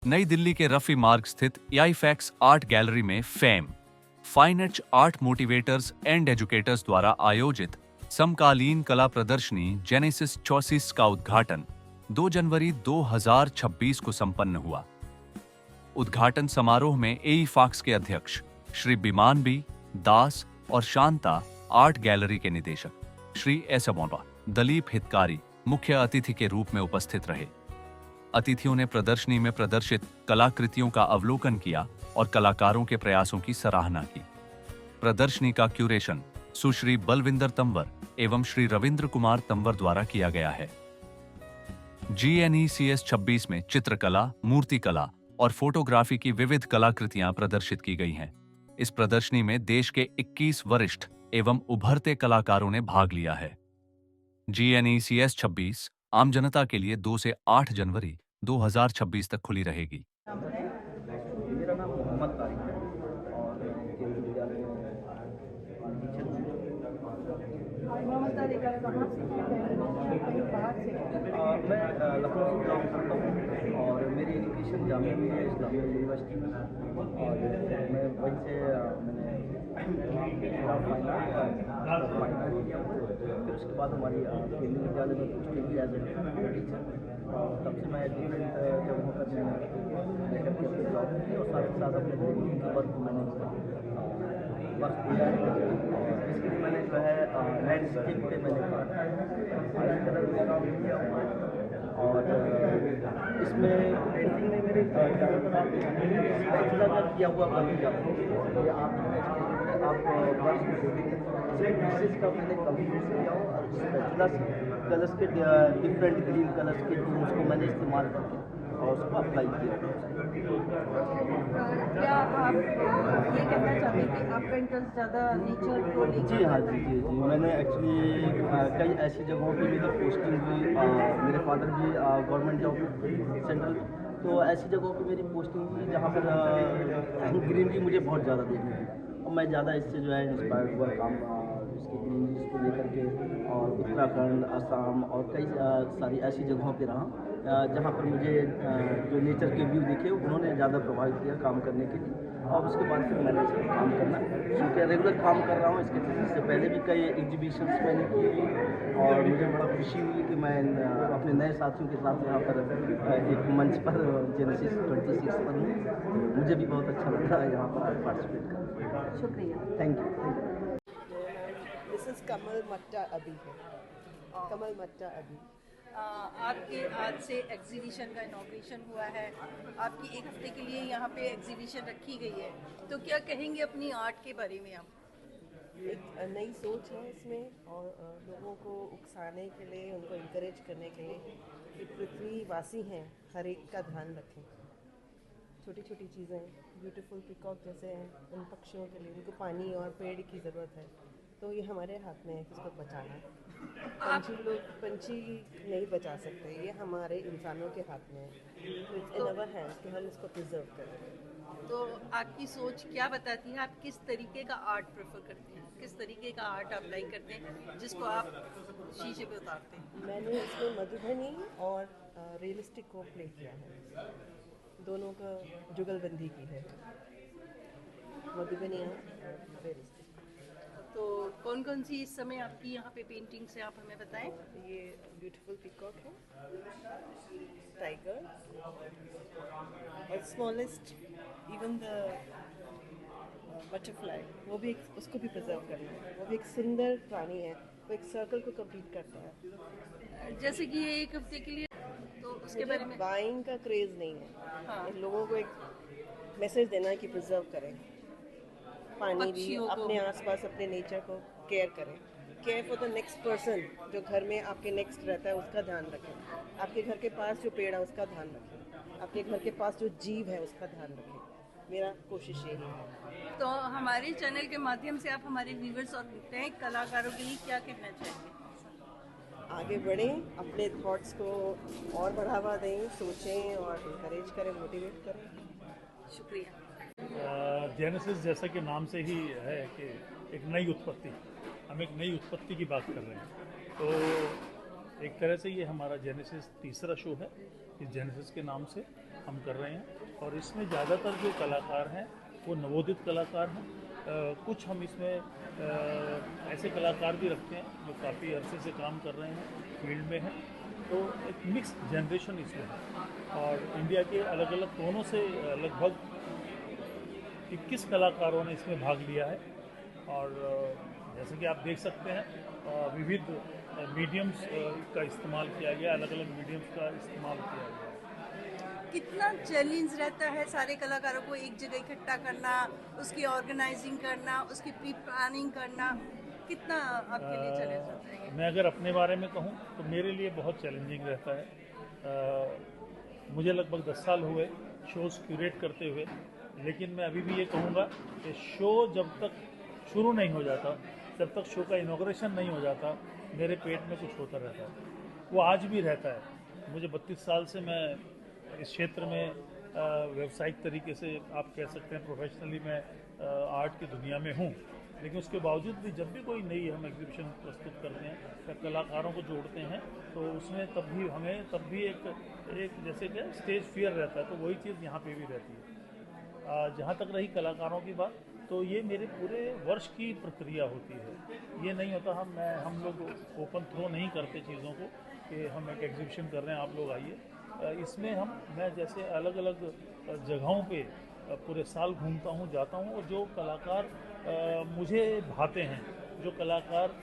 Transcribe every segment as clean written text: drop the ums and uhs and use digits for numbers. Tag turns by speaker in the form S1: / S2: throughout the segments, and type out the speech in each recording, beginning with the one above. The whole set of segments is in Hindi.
S1: नई दिल्ली के रफी मार्ग स्थित ईआईफैक्स आर्ट गैलरी में fame fine art motivators and educators द्वारा आयोजित समकालीन कला प्रदर्शनी जेनेसिस 34 का उद्घाटन 2 जनवरी 2026 को संपन्न हुआ। उद्घाटन समारोह में ईआईफैक्स के अध्यक्ष श्री बिमान बी दास और शांता आर्ट गैलरी के निदेशक श्री एस अमोरा दलीप हितकारी मुख्य अतिथि के रूप में उपस्थित रहे। अतिथियों ने प्रदर्शनी में प्रदर्शित कलाकृतियों का अवलोकन किया और कलाकारों के प्रयासों की सराहना की। प्रदर्शनी का क्यूरेशन सुश्री बलविंदर तंवर एवं श्री रविंद्र कुमार तंवर द्वारा किया गया है। GNECS 26 में चित्रकला, मूर्तिकला और फोटोग्राफी की विविध कलाकृतियां प्रदर्शित की गई हैं। इस प्रदर्शनी में देश के 21 वरिष्ठ एवं उभरते कलाकारों ने भाग लिया है। GNECS 26 आम जनता के लिए 2 से 8 जनवरी 2026 तक खुली रहेगी।
S2: मेरा नाम मोहम्मद तारिक है और केंद्रीय विद्यालय में टीचर हूँ।
S3: मोहम्मद तारिक आप कहाँ से हैं? बाहर से
S2: मैं लखनऊ से बिलोंग करता हूँ और मेरी एजुकेशन जामिया में है, इस्लामिया यूनिवर्सिटी में। और मैं वहीं से फिर उसके बाद हमारी केंद्रीय विद्यालय में पोस्टिंग एज ए टीचर। तब से मैं डिफरेंट जगहों पर मैंने अपनी जॉब की और साथ ही साथ अपने पेंटिंग के वर्क मैंने वर्क किया है। इसके लिए मैंने जो है लैंडस्केप पे मैंने कलर में काम किया हुआ है। और इसमें पेंटिंग में मेरे ज़्यादातर स्पेचुला का किया हुआ काम किया ये आप वर्क पीसेस का मैंने कभी यूज़ किया हो और स्पेचुला से कलर्स के डिफरेंट ग्रीन कलर्स के टूल्स को मैंने इस्तेमाल करके और उसको अप्लाई किया।
S3: क्या आप ये कहना चाहते हैं कि आपका इंटरेस्ट ज़्यादा नेचर को लेकर?
S2: जी हाँ, जी मैंने एक्चुअली कई ऐसी जगहों पे मेरी पोस्टिंग हुई। मेरे फादर भी गवर्नमेंट जॉब में सेंट्रल, तो ऐसी जगहों पे मेरी पोस्टिंग हुई जहाँ पर ग्रीनरी मुझे बहुत ज़्यादा देखने की और मैं ज़्यादा इससे जो है इंस्पायर्ड हुआ काम इसके ग्रीनरीज को लेकर के। और उत्तराखंड, असम और कई सारी ऐसी जगहों पे रहा जहाँ पर मुझे जो नेचर के व्यू दिखे उन्होंने ज़्यादा प्रभावित किया काम करने के लिए। और उसके बाद फिर मैंने इसमें काम करना शुरू किया। रेगुलर काम कर रहा हूँ इसके थीसिस से पहले भी कई एग्जीबिशंस मैंने की और मुझे बड़ा खुशी हुई कि मैं अपने नए साथियों के साथ यहाँ पर एक मंच पर जेनेसिस 26 पर हूँ। मुझे भी बहुत अच्छा लग रहा है यहाँ पर पार्टिसिपेट करना।
S3: शुक्रिया।
S2: Thank you.
S4: दिस इज कमल मट्टा अभी है। कमल मट्टा अभी
S5: आपके आज से एग्जीबिशन का इनॉग्रेशन हुआ है। आपकी एक हफ्ते के लिए यहाँ पे एग्जीबिशन रखी गई है, तो क्या कहेंगे अपनी आर्ट के बारे में आप?
S4: एक नई सोच है इसमें और लोगों को उकसाने के लिए, उनको इंकरेज करने के लिए कि पृथ्वीवासी हैं, हर एक का ध्यान रखें। छोटी छोटी चीज़ें, ब्यूटीफुल पिकॉक जैसे हैं, उन पक्षियों के लिए उनको पानी और पेड़ की ज़रूरत है, तो ये हमारे हाथ में है कि उसको बचाना। पंछी नहीं बचा सकते, ये हमारे इंसानों के हाथ में है। तो इट्स इन अवर हैंड्स कि हम इसको प्रिजर्व करें।
S5: तो आपकी सोच क्या बताती है? आप किस तरीके का आर्ट प्रेफर करते हैं? किस तरीके का आर्ट आप लाइक करते हैं जिसको आप शीशे पे उतारते हैं?
S4: मैंने इसमें मधुबनी और रियलिस्टिक को प्ले किया है, दोनों का जुगलबंदी की है, मधुबनी और रियलिस्टिक।
S5: तो कौन कौन सी इस समय आपकी यहाँ पे पेंटिंग्स हैं, आप हमें बताएं।
S4: ये ब्यूटीफुल पिकॉक है, टाइगर और स्मॉलेस्ट इवन द बटरफ्लाई, वो भी उसको भी प्रिजर्व करना है। वो भी एक सुंदर प्राणी है, वो एक सर्कल को कंप्लीट करता है।
S5: जैसे कि ये एक हफ्ते के लिए, तो उसके बारे में
S4: बाइंग का क्रेज नहीं है।
S5: हाँ।
S4: इन लोगों को एक मैसेज देना है कि प्रिजर्व करें, पानी भी,
S5: पक्षियों को
S4: अपने आसपास अपने नेचर को केयर करें। Care for the next person, जो घर में आपके नेक्स्ट रहता है उसका ध्यान रखें। आपके घर के पास जो पेड़ है उसका ध्यान रखें। आपके घर के पास जो जीव है उसका ध्यान रखें। मेरा कोशिश यही है।
S5: तो हमारे चैनल के माध्यम से आप हमारे व्यूवर्स और नए कलाकारों के लिए क्या कहना चाहेंगे?
S4: आगे बढ़ें, अपने थॉट्स को और बढ़ावा दें, सोचें और इंकरेज करें, मोटिवेट करें।
S5: शुक्रिया।
S6: जेनेसिस जैसा कि नाम से ही है कि एक नई उत्पत्ति, हम एक नई उत्पत्ति की बात कर रहे हैं। तो एक तरह से ये हमारा जेनेसिस तीसरा शो है इस जेनेसिस के नाम से। हम कर रहे हैं। और इसमें ज़्यादातर जो कलाकार हैं वो नवोदित कलाकार हैं। कुछ हम इसमें ऐसे कलाकार भी रखते हैं जो काफ़ी अरसे से काम कर रहे हैं, फील्ड में हैं। तो एक मिक्स जनरेशन इसमें है और इंडिया के अलग अलग कोनों से लगभग 21 कलाकारों ने इसमें भाग लिया है। और जैसे कि आप देख सकते हैं विविध मीडियम्स का इस्तेमाल किया गया, अलग अलग मीडियम्स का इस्तेमाल किया गया।
S5: कितना चैलेंज रहता है सारे कलाकारों को एक जगह इकट्ठा करना, उसकी ऑर्गेनाइजिंग करना, उसकी प्री प्लानिंग करना, कितना आपके लिए चैलेंज रहता है ये?
S6: मैं अगर अपने बारे में कहूँ तो मेरे लिए बहुत चैलेंजिंग रहता है। मुझे लगभग 10 साल हुए शोज़ क्यूरेट करते हुए, लेकिन मैं अभी भी ये कहूँगा कि शो जब तक शुरू नहीं हो जाता, जब तक शो का इनॉग्रेशन नहीं हो जाता, मेरे पेट में कुछ होता रहता है। वो आज भी रहता है। मुझे 32 साल से मैं इस क्षेत्र में व्यावसायिक तरीके से आप कह सकते हैं प्रोफेशनली मैं आर्ट की दुनिया में हूँ, लेकिन उसके बावजूद भी जब भी कोई नई हम एग्जीबिशन प्रस्तुत करते हैं या कलाकारों को जोड़ते हैं तो उसमें तब भी एक जैसे कि स्टेज फियर रहता है। तो वही चीज़ यहाँ पे भी रहती है। जहाँ तक रही कलाकारों की बात, तो ये मेरे पूरे वर्ष की प्रक्रिया होती है। ये नहीं होता हम लोग ओपन थ्रो नहीं करते चीज़ों को कि हम एक एग्जीबिशन कर रहे हैं, आप लोग आइए। इसमें मैं जैसे अलग अलग जगहों पे पूरे साल घूमता हूँ, जाता हूँ, और जो कलाकार मुझे भाते हैं, जो कलाकार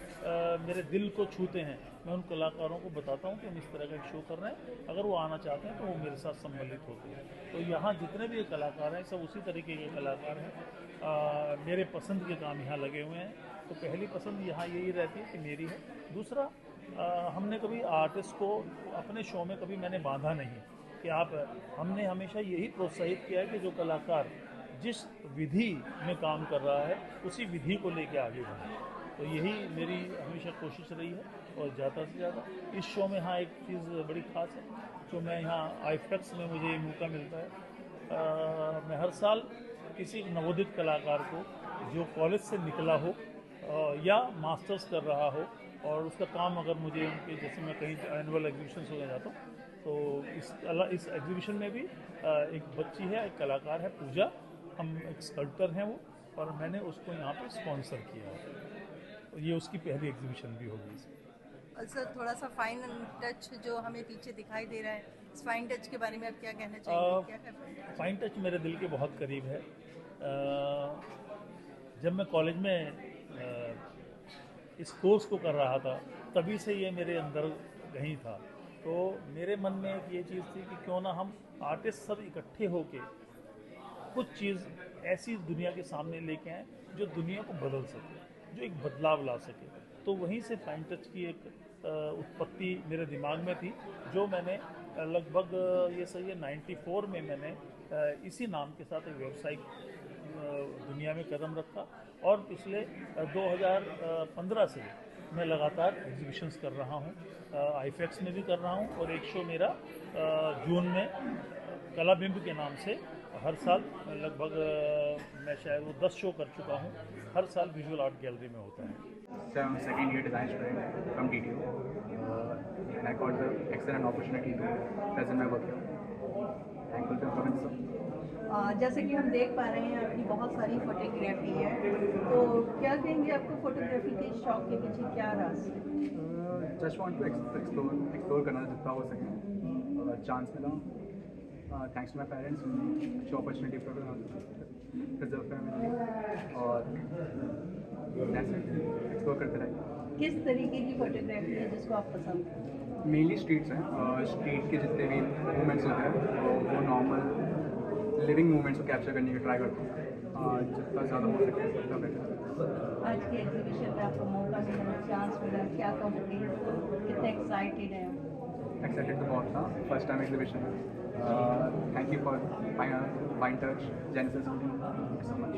S6: मेरे दिल को छूते हैं, मैं उन कलाकारों को बताता हूँ कि हम इस तरह का एक शो कर रहे हैं, अगर वो आना चाहते हैं तो वो मेरे साथ सम्मिलित होते हैं। तो यहाँ जितने भी कलाकार हैं सब उसी तरीके के कलाकार हैं। मेरे पसंद के काम यहाँ लगे हुए हैं। तो पहली पसंद यहाँ यही रहती है कि मेरी है। दूसरा, हमने कभी आर्टिस्ट को अपने शो में कभी मैंने बांधा नहीं कि हमने हमेशा यही प्रोत्साहित किया है कि जो कलाकार जिस विधि में काम कर रहा है उसी विधि को लेके आगे बढ़े। तो यही मेरी हमेशा कोशिश रही है। और ज़्यादा से ज़्यादा इस शो में हाँ एक चीज़ बड़ी ख़ास है, जो मैं यहाँ आईफेक्स में मुझे ये मौका मिलता है। मैं हर साल किसी नवोदित कलाकार को जो कॉलेज से निकला हो या मास्टर्स कर रहा हो और उसका काम अगर मुझे उनके जैसे मैं कहीं एनुअल एग्जीबिशन हो जाता हूँ, तो इस एग्जीबिशन में भी एक बच्ची है, एक कलाकार है पूजा, हम एक स्कल्पटर हैं वो, और मैंने उसको यहाँ पे स्पॉन्सर किया है। तो ये उसकी पहली एग्जीबिशन भी होगी।
S5: और सर थोड़ा सा फाइन टच जो हमें पीछे दिखाई दे रहा है, इस फाइन टच के बारे में आप क्या कहना चाहेंगे? क्या है
S6: फाइन टच मेरे दिल के बहुत करीब है। जब मैं कॉलेज में इस कोर्स को कर रहा था तभी से ये मेरे अंदर कहीं था। तो मेरे मन में एक ये चीज़ थी कि क्यों ना हम आर्टिस्ट सब इकट्ठे होके कुछ चीज़ ऐसी दुनिया के सामने लेके आएँ जो दुनिया को बदल सके, जो एक बदलाव ला सके। तो वहीं से फाइन टच की एक उत्पत्ति मेरे दिमाग में थी, जो मैंने लगभग ये सही है 94 में मैंने इसी नाम के साथ एक व्यावसायिक दुनिया में कदम रखा। और पिछले 2015 से मैं लगातार एग्जीबिशंस कर रहा हूँ, आईफेक्स में भी कर रहा हूँ, और एक शो मेरा जून में कलाबिंब के नाम से हर साल लगभग मैं शायद वो 10 शो कर चुका हूँ, हर साल विजुअल आर्ट गैलरी में होता है।
S7: So I'm a second year design student from DTU, and I got the excellent opportunity to present my work here. Thankful to Govind sir.
S3: जैसे कि हम देख पा रहे हैं आपकी बहुत सारी फोटोग्राफी है, तो क्या कहेंगे आपको फोटोग्राफी के शौक के पीछे क्या राज है?
S7: Just want to explore करना जितना हो सके, चांस मिला। Thanks to my parents, अच्छी अपॉर्चुनिटी प्रिजर्व फैमिली, और एक्सप्लोर करते रहे।
S3: किस तरीके की फोटोग्राफी है जिसको आप पसंद करते हैं?
S7: मेनली स्ट्रीट्स हैं, स्ट्रीट के जितने भी मूवमेंट्स होते हैं वो नॉर्मल लिविंग मूवमेंट्स को कैप्चर करने की ट्राई करता हूँ, जितना ज़्यादा हो सके उतना बेटर।
S3: आज की एग्जीबिशन में आपको मौका मिला, चांस मिला, क्या कहोगे? कितने एक्साइटेड हैं?
S7: एक्साइटेड तो बहुत था, फर्स्ट टाइम एग्जीबिशन है। Thank you for fine touch, genesis, thank you so much.